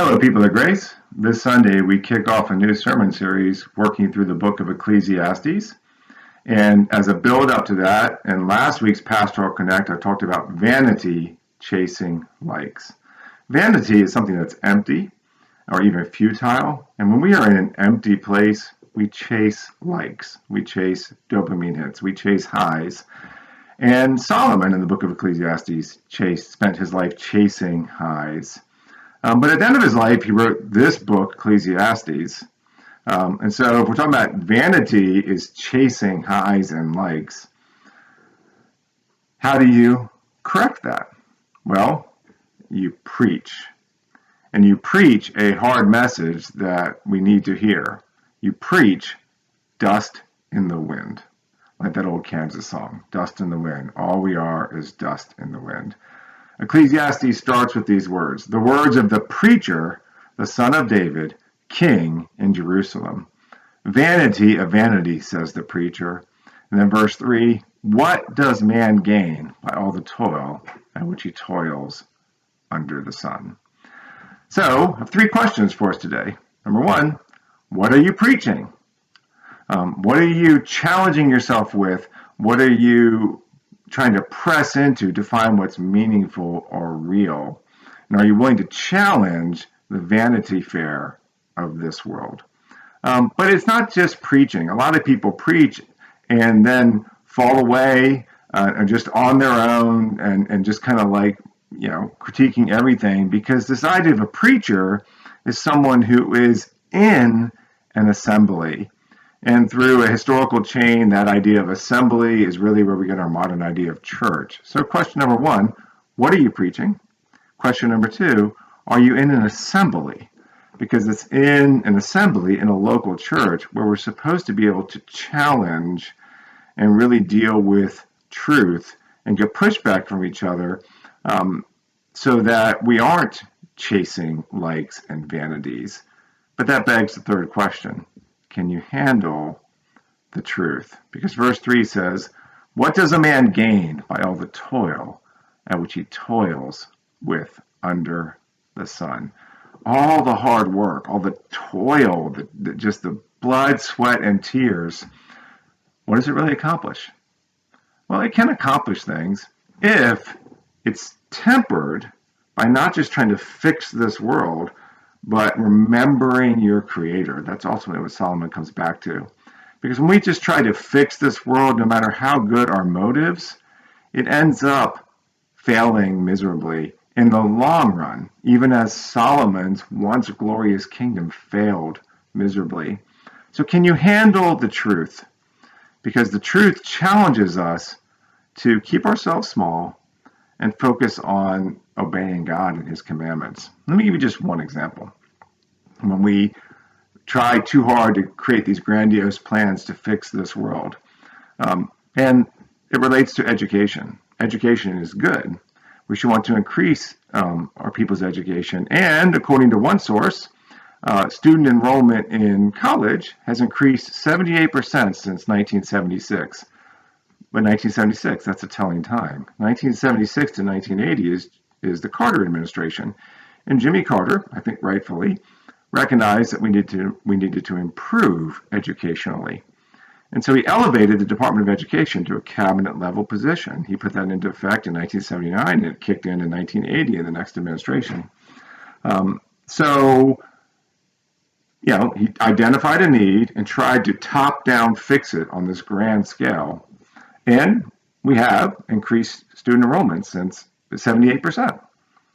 Hello, people of grace. This Sunday, we kick off a new sermon series working through the book of Ecclesiastes. And as a build up to that, in last week's Pastoral Connect, I talked about vanity chasing likes. Vanity is something that's empty or even futile. And when we are in an empty place, we chase likes, we chase dopamine hits, we chase highs. And Solomon in the book of Ecclesiastes spent his life chasing highs. But at the end of his life, he wrote this book, Ecclesiastes. And so if we're talking about vanity is chasing highs and likes, how do you correct that? Well, you preach. And you preach a hard message that we need to hear. You preach dust in the wind. Like that old Kansas song, dust in the wind. All we are is dust in the wind. Ecclesiastes starts with these words, the words of the preacher, the son of David, king in Jerusalem. Vanity of vanity, says the preacher. And then verse 3, what does man gain by all the toil at which he toils under the sun? So, I have three questions for us today. Number one, what are you preaching? What are you challenging yourself with? What are you trying to press into to find what's meaningful or real? And are you willing to challenge the vanity fair of this world? But it's not just preaching. A lot of people preach and then fall away and just on their own and just kind of like, critiquing everything, because this idea of a preacher is someone who is in an assembly. And through a historical chain, that idea of assembly is really where we get our modern idea of church. So question number one, what are you preaching? Question number two, are you in an assembly? Because it's in an assembly in a local church where we're supposed to be able to challenge and really deal with truth and get pushback from each other so that we aren't chasing likes and vanities. But that begs the third question. Can you handle the truth? Because verse 3 says, what does a man gain by all the toil at which he toils with under the sun? All the hard work, all the toil, just the blood, sweat, and tears, what does it really accomplish? Well, it can accomplish things if it's tempered by not just trying to fix this world, but remembering your Creator. That's ultimately what Solomon comes back to. Because when we just try to fix this world, no matter how good our motives, it ends up failing miserably in the long run, even as Solomon's once glorious kingdom failed miserably. So can you handle the truth? Because the truth challenges us to keep ourselves small and focus on obeying God and His commandments. Let me give you just one example. When we try too hard to create these grandiose plans to fix this world, and it relates to education. Education is good. We should want to increase our people's education. And according to one source, student enrollment in college has increased 78% since 1976. But 1976, that's a telling time. 1976 to 1980 is the Carter administration. And Jimmy Carter, I think rightfully, recognized that we needed to improve educationally. And so he elevated the Department of Education to a cabinet-level position. He put that into effect in 1979, and it kicked in 1980 in the next administration. He identified a need and tried to top-down fix it on this grand scale. And we have increased student enrollment since 78%.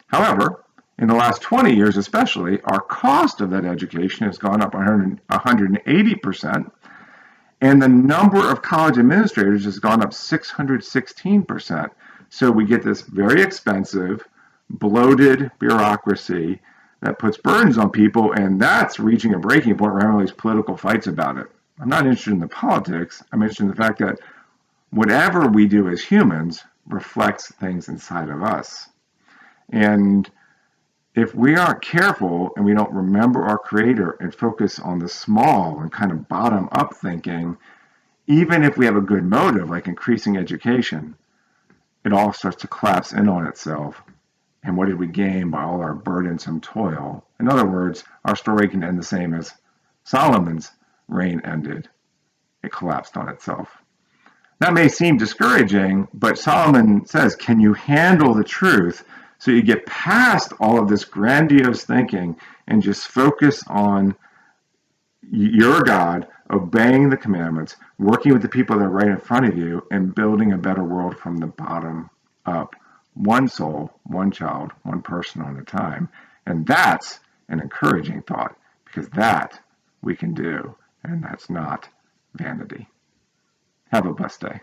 However, in the last 20 years especially, our cost of that education has gone up 180%, and the number of college administrators has gone up 616%. So we get this very expensive, bloated bureaucracy that puts burdens on people, and that's reaching a breaking point. We're having all these political fights about it. I'm not interested in the politics. I'm interested in the fact that whatever we do as humans reflects things inside of us. And if we aren't careful and we don't remember our Creator and focus on the small and kind of bottom-up thinking, even if we have a good motive like increasing education, it all starts to collapse in on itself And what did we gain by all our burdensome toil? In other words, our story can end the same as Solomon's reign ended. It collapsed on itself. That may seem discouraging, but Solomon says, can you handle the truth so you get past all of this grandiose thinking and just focus on your God, obeying the commandments, working with the people that are right in front of you, and building a better world from the bottom up, one soul, one child, one person at a time. And that's an encouraging thought, because that we can do, and that's not vanity. Have a blessed day.